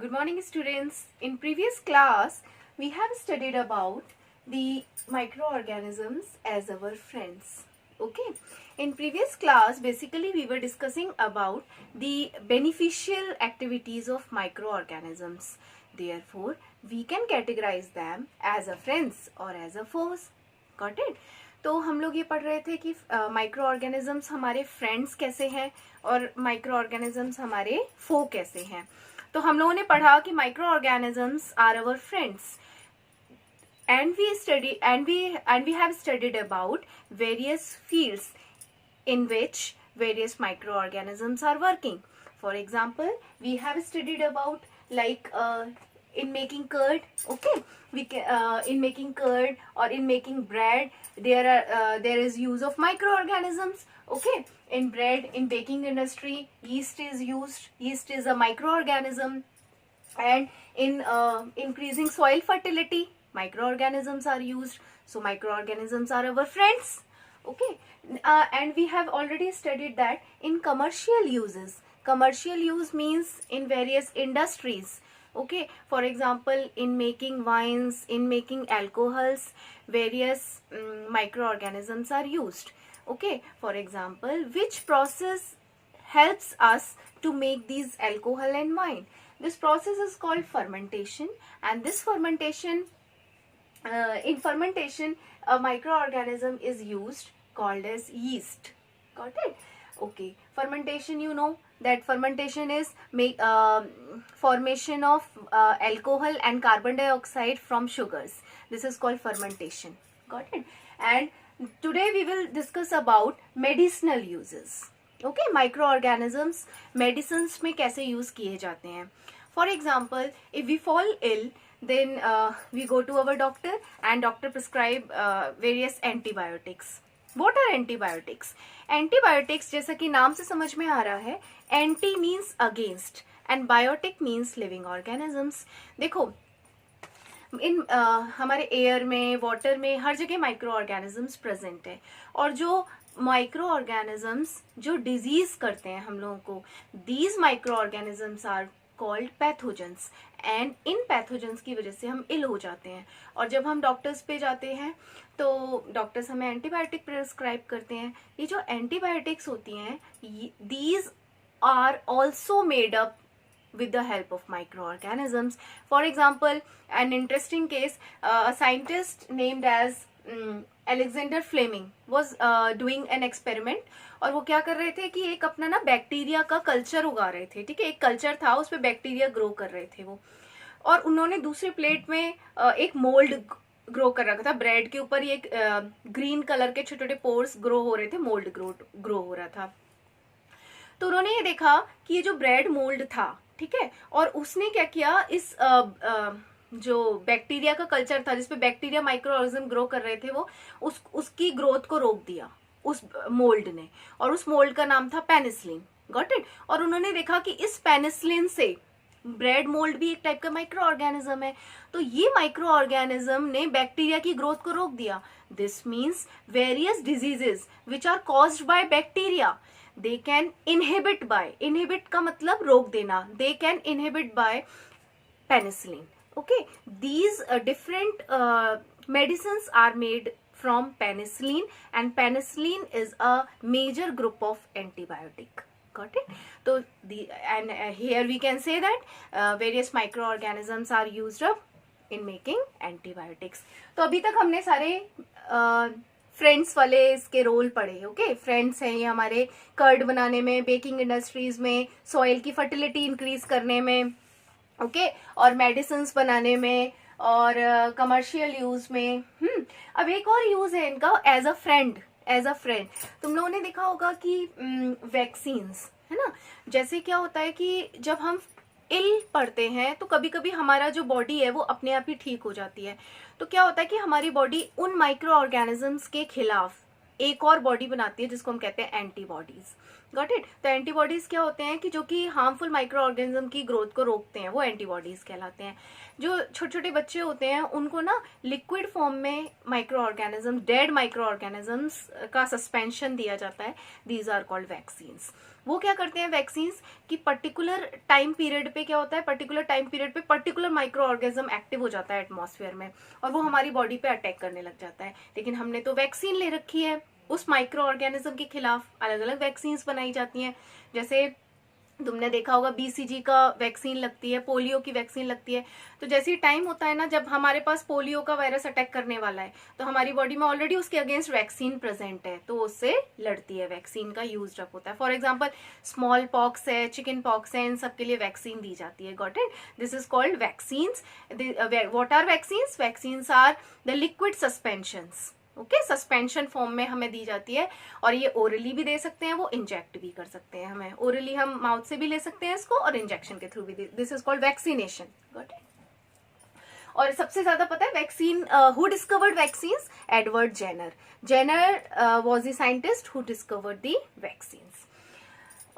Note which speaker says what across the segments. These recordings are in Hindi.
Speaker 1: Good morning, students. In previous class, we have studied about the microorganisms as our friends. Okay. In previous class, basically we were discussing about the beneficial activities of microorganisms. Therefore, we can categorize them as a friends or as a foes. Got it? तो हम लोग ये पढ़ रहे थे कि माइक्रो ऑर्गेनिजम्स हमारे फ्रेंड्स कैसे हैं और माइक्रो ऑर्गेनिजम्स हमारे फो कैसे हैं. तो हम लोगों ने पढ़ा कि micro organisms are our friends and we have studied about various fields in which various microorganisms are working. For example, we have studied about in making curd. Okay, we can, in making curd or in making bread, there is use of microorganisms. Okay, in bread, in baking industry, yeast is used. Yeast is a microorganism. And in increasing soil fertility, microorganisms are used. So microorganisms are our friends. Okay, and we have already studied that in commercial uses. Commercial use means in various industries. Okay, for example, in making wines, in making alcohols, various microorganisms are used. Okay, for example, which process helps us to make these alcohol and wine? This process is called fermentation, and this fermentation, in fermentation, a microorganism is used called as yeast. Got it? Okay. Fermentation, you know that fermentation is formation of alcohol and carbon dioxide from sugars. This is called fermentation. Got it? And today we will discuss about medicinal uses. Okay, microorganisms medicines में कैसे use किए जाते हैं. For example, if we fall ill, then we go to our doctor and doctor prescribe various antibiotics. What are antibiotics? Antibiotics, जैसा कि नाम से समझ में आ रहा है, anti means against and biotic means living organisms. देखो, इन हमारे एयर में, वाटर में, हर जगह माइक्रो ऑर्गेनिजम्स प्रेजेंट है. और जो माइक्रो ऑर्गेनिजम्स जो डिजीज करते हैं हम लोगों को, these micro organisms are called pathogens. And इन पैथोजेंस की वजह से हम इल हो जाते हैं. और जब हम डॉक्टर्स पे जाते हैं तो डॉक्टर्स हमें एंटीबायोटिक प्रिस्क्राइब करते हैं. ये जो एंटीबायोटिक्स होती हैं, these are also made up with the help of microorganisms. For example, an interesting case, a scientist named as Alexander Fleming was doing an experiment. और वो क्या कर रहे थे कि एक अपना ना बैक्टीरिया का कल्चर उगा रहे थे. ठीक है, एक कल्चर था, उस पर बैक्टीरिया ग्रो कर रहे थे वो. और उन्होंने दूसरे प्लेट में एक मोल्ड ग्रो कर रखा था. ब्रेड के ऊपर ये ग्रीन कलर के छोटे छोटे पोर्स ग्रो हो रहे थे, मोल्ड ग्रो हो रहा था. तो उन्होंने ये देखा कि ये जो ब्रेड मोल्ड था, ठीक है, और उसने क्या किया, इस जो बैक्टीरिया का कल्चर था जिसपे बैक्टीरिया माइक्रो ऑर्गेनिज्म ग्रो कर रहे थे, वो उसकी ग्रोथ को रोक दिया उस मोल्ड ने. और उस मोल्ड का नाम था पेनिसिलिन. Got it? और उन्होंने देखा कि इस पेनिसिलिन से ब्रेड मोल्ड भी एक टाइप का माइक्रो ऑर्गेनिज्म है. तो ये माइक्रो ऑर्गेनिज्म ने बैक्टीरिया की ग्रोथ को रोक दिया. This means various diseases which are caused by bacteria, they can inhibit का मतलब रोक देना, they can inhibit by penicillin. Okay, these different medicines are made from penicillin, and penicillin is a major group of antibiotic. Got it? So here we can say that various microorganisms are used up in making antibiotics. तो अभी तक हमने सारे फ्रेंड्स वाले इसके रोल पढ़े. ओके, फ्रेंड्स हैं ये हमारे कर्ड बनाने में, बेकिंग इंडस्ट्रीज में, सॉइल की फर्टिलिटी इंक्रीज करने में, ओके, और मेडिसिन्स बनाने में, और कमर्शियल यूज में. अब एक और यूज है इनका एज अ फ्रेंड. तुम लोगों ने देखा होगा कि वैक्सीन्स, है ना, जैसे क्या होता है कि जब हम इल पड़ते हैं तो कभी कभी हमारा जो बॉडी है वो अपने आप ही ठीक हो जाती है. तो क्या होता है कि हमारी बॉडी उन माइक्रो ऑर्गेनिजम्स के खिलाफ एक और बॉडी बनाती है जिसको हम कहते हैं एंटीबॉडीज. Got it. तो एंटीबॉडीज क्या होते हैं कि जो कि हार्मफुल माइक्रो ऑर्गेनिज्म की ग्रोथ को रोकते हैं, वो एंटीबॉडीज कहलाते हैं। जो छोटे छोटे बच्चे होते हैं उनको ना लिक्विड फॉर्म में micro organism, dead micro organisms का सस्पेंशन दिया जाता है, दीज आर कॉल्ड वैक्सीन्स। वो क्या करते हैं वैक्सीन्स कि पर्टिकुलर टाइम पीरियड पे क्या होता है, पर्टिकुलर टाइम पीरियड पे पर्टिकुलर माइक्रो ऑर्गेनिज्म एक्टिव हो जाता है एटमॉस्फेयर में और वो हमारी बॉडी पे अटैक करने लग जाता है। लेकिन हमने तो वैक्सीन ले रखी है, उस माइक्रो ऑर्गेनिज्म के खिलाफ अलग अलग वैक्सीन बनाई जाती हैं। जैसे तुमने देखा होगा बीसीजी का वैक्सीन लगती है, पोलियो की वैक्सीन लगती है। तो जैसे ही टाइम होता है ना जब हमारे पास पोलियो का वायरस अटैक करने वाला है, तो हमारी बॉडी में ऑलरेडी उसके अगेंस्ट वैक्सीन प्रेजेंट है, तो उससे लड़ती है, वैक्सीन का यूज रख होता है। फॉर एग्जाम्पल स्मॉल पॉक्स है, चिकन पॉक्स है, इन सब के लिए वैक्सीन दी जाती है। Got it. This is called vaccines. What are vaccines? Vaccines are the liquid suspensions. Okay, suspension form में हमें दी जाती है और ये ओरली भी दे सकते हैं, वो इंजेक्ट भी कर सकते हैं। हमें ओरली हम माउथ से भी ले सकते हैं इसको और इंजेक्शन के थ्रू भी। This is called vaccination. Got it. और सबसे ज्यादा पता है vaccine who discovered vaccines? Edward Jenner. Jenner was the scientist who discovered the vaccines.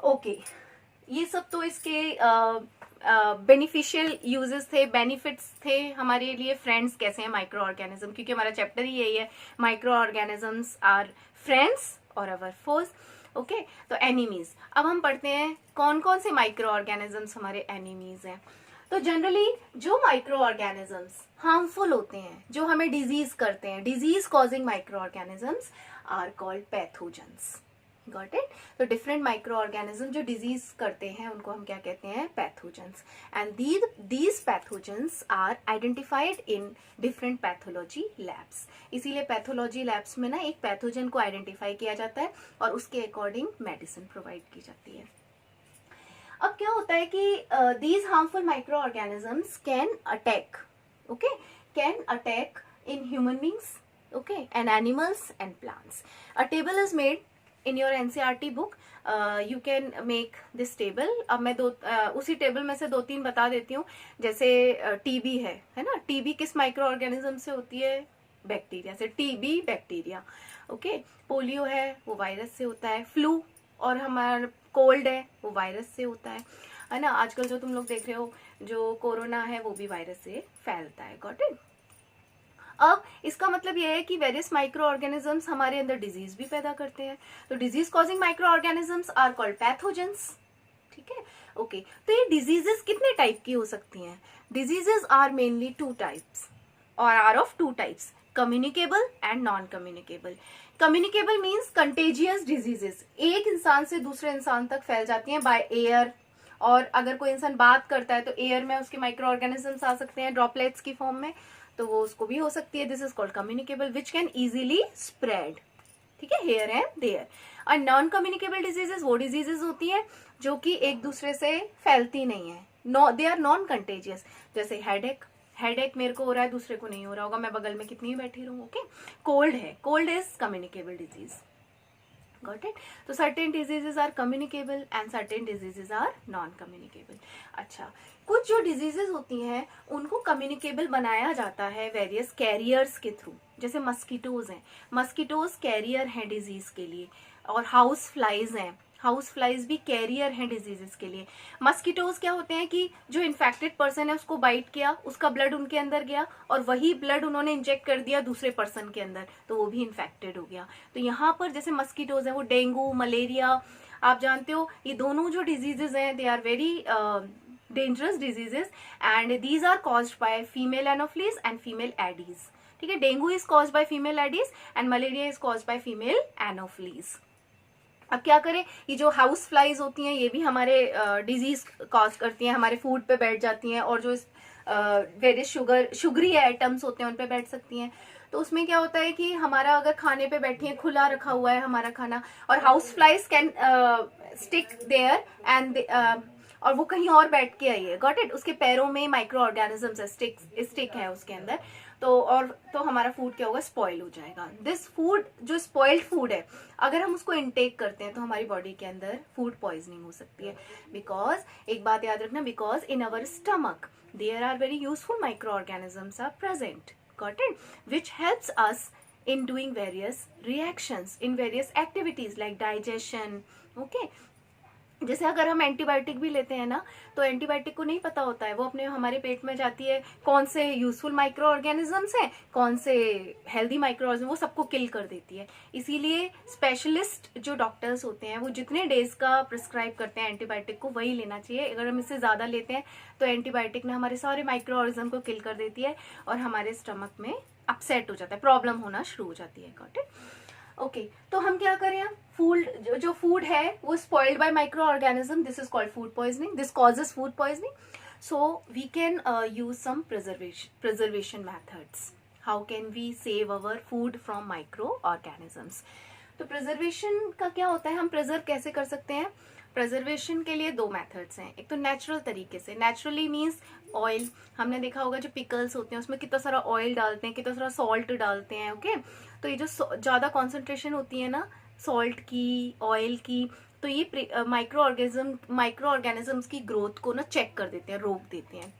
Speaker 1: Okay, ये सब तो इसके बेनिफिशियल यूजेस थे, बेनिफिट्स थे हमारे लिए। फ्रेंड्स कैसे हैं माइक्रो ऑर्गेनिज्म, क्योंकि हमारा चैप्टर ही यही है, माइक्रो ऑर्गेनिजम्स आर फ्रेंड्स और अवर फोर्स। ओके, तो एनिमीज। अब हम पढ़ते हैं कौन कौन से माइक्रो ऑर्गेनिजम्स हमारे एनिमीज हैं। तो जनरली जो माइक्रो ऑर्गेनिजम्स हार्मफुल होते हैं, जो हमें डिजीज करते हैं, disease causing micro organisms are called pathogens. Got it. तो डिफरेंट माइक्रो ऑर्गेनिज्म जो डिजीज करते हैं उनको हम क्या कहते हैं? Pathogens. And these pathogens are identified in different pathology labs. इसीलिए पैथोलॉजी लैब्स में ना एक पैथोजन को आइडेंटिफाई किया जाता है और उसके अकॉर्डिंग मेडिसिन प्रोवाइड की जाती है। अब क्या होता है कि these harmful micro organisms can attack, okay, can attack in human beings, okay, and animals and plants. A table is made in your NCERT book, you can make this table। अब मैं उसी टेबल में से 2-3 बता देती हूँ। जैसे टीबी है ना, टीबी किस माइक्रो ऑर्गेनिज्म से होती है? बैक्टीरिया से। TB bacteria. ओके, पोलियो है वो वायरस से होता है। फ्लू और हमारा कोल्ड है वो वायरस से होता है ना। आजकल जो तुम लोग देख रहे हो जो कोरोना है वो भी वायरस से फैलता है। Got it. अब इसका मतलब यह है कि वेरियस माइक्रो ऑर्गेनिजम्स हमारे अंदर डिजीज भी पैदा करते हैं। तो disease causing micro organisms are called pathogens. ठीक है, ओके। तो ये डिजीजेस कितने टाइप की हो सकती हैं? डिजीजेस आर मेनली 2 टाइप्स और are of 2 types, communicable and non communicable. Communicable means contagious diseases, एक इंसान से दूसरे इंसान तक फैल जाती हैं बाय एयर। और अगर कोई इंसान बात करता है तो एयर में उसके माइक्रो ऑर्गेनिजम्स आ सकते हैं ड्रॉपलेट्स की फॉर्म में, तो वो उसको भी हो सकती है। This is called communicable which can easily spread. ठीक है, हेयर एंड देयर। और नॉन कम्युनिकेबल डिजीजेस वो डिजीजेस होती हैं जो कि एक दूसरे से फैलती नहीं है, दे आर नॉन कंटेजियस। जैसे हेडेक मेरे को हो रहा है, दूसरे को नहीं हो रहा होगा, मैं बगल में कितनी ही बैठी रहूं। ओके, कोल्ड है, cold is communicable disease. Got it. तो certain diseases are communicable and certain diseases are non communicable. अच्छा, कुछ जो डिजीजेस होती हैं उनको कम्युनिकेबल बनाया जाता है वेरियस कैरियर्स के थ्रू। जैसे मस्कीटोज हैं, मस्कीटोज कैरियर हैं डिजीज के लिए। और हाउस फ्लाइज हैं, हाउस फ्लाइज भी कैरियर हैं डिजीजेस के लिए। मस्कीटोज क्या होते हैं कि जो इन्फेक्टेड पर्सन है उसको बाइट किया, उसका ब्लड उनके अंदर गया और वही ब्लड उन्होंने इंजेक्ट कर दिया दूसरे पर्सन के अंदर, तो वो भी इन्फेक्टेड हो गया। तो यहाँ पर जैसे मस्कीटोज है वो डेंगू, मलेरिया, आप जानते हो ये दोनों जो डिजीजेस हैं they are very dangerous diseases and these are caused by female anopheles and female aedes। ठीक है, dengue is caused by female aedes and malaria is caused by female anopheles। अब क्या करें, ये जो हाउस फ्लाइज होती हैं ये भी हमारे डिजीज कॉज करती हैं, हमारे फूड पे बैठ जाती हैं और जो वेरियस शुगरी आइटम्स होते हैं उन पे बैठ सकती हैं। तो उसमें क्या होता है कि हमारा अगर खाने पे बैठी है, खुला रखा हुआ है हमारा खाना, और house flies can stick there and और वो कहीं और बैठ के आई है। गॉट इट। उसके पैरों में माइक्रो ऑर्गेनिजम्स है, स्टिक है उसके अंदर, तो हमारा फूड क्या होगा, स्पॉइल हो जाएगा। दिस फूड जो स्पॉइल्ड फूड है अगर हम उसको इनटेक करते हैं तो हमारी बॉडी के अंदर फूड पॉइजनिंग हो सकती है। बिकॉज एक बात याद रखना, because in our stomach there are very useful micro organisms are present. Got it, which helps us in doing various reactions, in various activities like digestion. Okay, जैसे अगर हम एंटीबायोटिक भी लेते हैं ना, तो एंटीबायोटिक को नहीं पता होता है वो अपने हमारे पेट में जाती है, कौन से यूजफुल माइक्रो ऑर्गेनिजम्स हैं, कौन से हेल्दी माइक्रो ऑर्गेनिज्म, वो सबको किल कर देती है. इसीलिए स्पेशलिस्ट जो डॉक्टर्स होते हैं वो जितने डेज का प्रिस्क्राइब करते हैं एंटीबायोटिक को वही लेना चाहिए. अगर हम इससे ज्यादा लेते हैं तो एंटीबायोटिक ने हमारे सारे माइक्रो ऑर्गेनिज्म को किल कर देती है और हमारे स्टमक में अपसेट हो जाता है, प्रॉब्लम होना शुरू हो जाती है. Got it? ओके, तो हम क्या करें, फूड जो फूड है वो spoiled by micro organism, this is called food poisoning, this causes food poisoning. So we can use some preservation methods. How can we save our food from micro organisms? तो प्रिजर्वेशन का क्या होता है, हम प्रिजर्व कैसे कर सकते हैं? प्रिजर्वेशन के लिए दो मेथड्स हैं. एक तो नेचुरल तरीके से, नेचुरली मीन्स ऑयल. हमने देखा होगा जो पिकल्स होते हैं उसमें कितना सारा ऑयल डालते हैं, कितना सारा सॉल्ट डालते हैं. ओके, तो ये जो ज्यादा कॉन्सेंट्रेशन होती है ना सॉल्ट की, ऑयल की, तो ये माइक्रो ऑर्गेनिजम्स की ग्रोथ को ना चेक कर देते हैं, रोक देते हैं.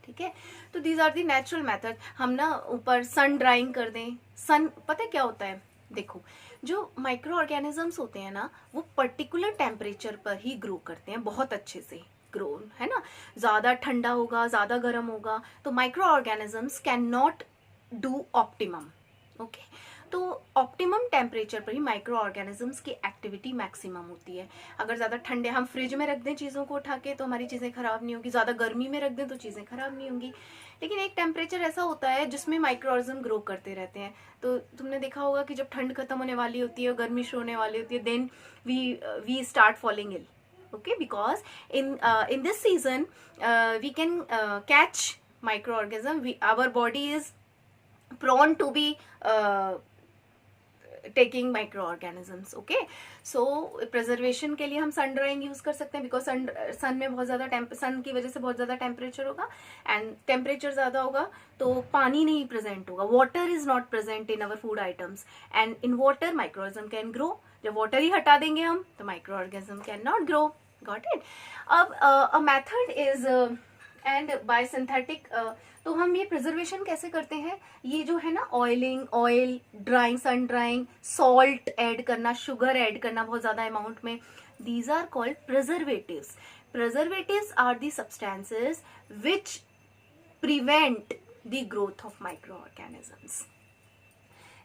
Speaker 1: ठीक है, तो these are the natural method. हम ना ऊपर सन ड्राइंग कर दें. सन पता है क्या होता है? देखो, जो माइक्रो ऑर्गेनिजम्स होते हैं ना वो पर्टिकुलर टेम्परेचर पर ही ग्रो करते हैं, बहुत अच्छे से ग्रो, है ना. ज्यादा ठंडा होगा, ज्यादा गर्म होगा, तो micro organisms can not do optimum. Okay, तो ऑप्टिमम टेम्परेचर पर ही माइक्रो ऑर्गेनिजम्स की एक्टिविटी मैक्सिमम होती है. अगर ज्यादा ठंडे हम फ्रिज में रख दें चीजों को उठा के तो हमारी चीजें खराब नहीं होगी, ज्यादा गर्मी में रख दें तो चीजें खराब नहीं होंगी. लेकिन एक टेम्परेचर ऐसा होता है जिसमें माइक्रो ऑर्गेनिज्म ग्रो करते रहते हैं. तो तुमने देखा होगा कि जब ठंड खत्म होने वाली होती है और गर्मी शुरू होने वाली होती है, then we start falling ill. Okay, because in this season we can catch microorganism. Our body is prone to be taking microorganisms. Okay, so preservation के लिए हम सन ड्राइंग यूज कर सकते हैं, बिकॉज सन में बहुत ज्यादा सन की वजह से बहुत ज्यादा टेम्परेचर होगा, एंड टेम्परेचर ज्यादा होगा तो पानी नहीं प्रेजेंट होगा. Water is not present in our food items, and in water microorganism can grow. जब वाटर ही हटा देंगे हम तो microorganism can not grow. Got it? अब a method is and by synthetic, तो हम ये प्रिजर्वेशन कैसे करते हैं? ये जो है ना oiling, oil drawing, sun drying, salt add करना, शुगर ऐड करना बहुत ज्यादा अमाउंट में, these are called preservatives. Preservatives are the substances which prevent the growth of microorganisms.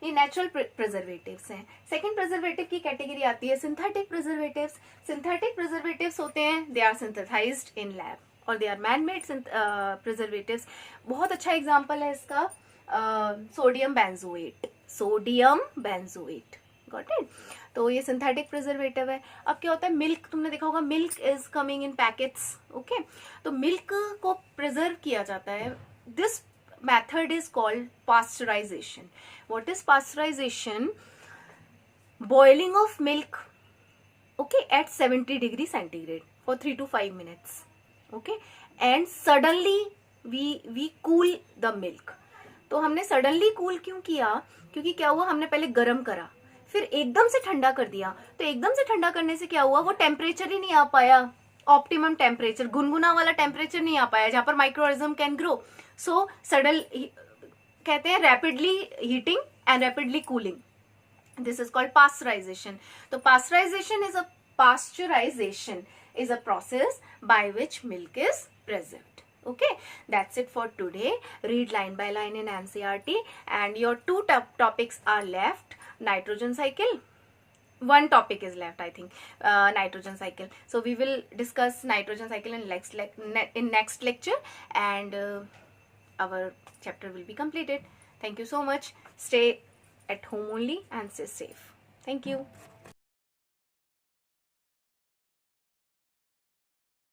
Speaker 1: ये नेचुरल प्रिजर्वेटिव्स हैं. सेकेंड प्रिजर्वेटिव की कैटेगरी आती है सिंथेटिक प्रिजर्वेटिव्स. सिंथेटिक प्रिजर्वेटिव्स होते हैं, they are synthesized in lab और they are man made preservatives. बहुत अच्छा एग्जांपल है इसका sodium benzoate. Sodium benzoate, got it? तो ये सिंथेटिक प्रिजर्वेटिव है. अब क्या होता है, मिल्क, तुमने देखा होगा milk is coming in packets. Okay, तो मिल्क को प्रिजर्व किया जाता है. This method is called pasteurization. What is pasteurization? Boiling of milk, okay, at 70 degree centigrade for 3 to 5 minutes. Okay, and suddenly we cool the milk. तो हमने suddenly cool क्यों किया? क्योंकि क्या हुआ, हमने पहले गर्म करा फिर एकदम से ठंडा कर दिया. तो एकदम से ठंडा करने से क्या हुआ, वो टेम्परेचर ही नहीं आ पाया, ऑप्टिमम टेम्परेचर, गुनगुना वाला टेम्परेचर नहीं आ पाया जहां पर microorganism can grow. So sudden कहते हैं rapidly heating and rapidly cooling. This is called pasteurization. तो pasteurization is a process by which milk is preserved. Okay, that's it for today. Read line by line in NCERT, and your two topics are left. Nitrogen cycle. One topic is left, I think, nitrogen cycle. So we will discuss nitrogen cycle in next lecture, and our chapter will be completed. Thank you so much. Stay at home only and stay safe. Thank you.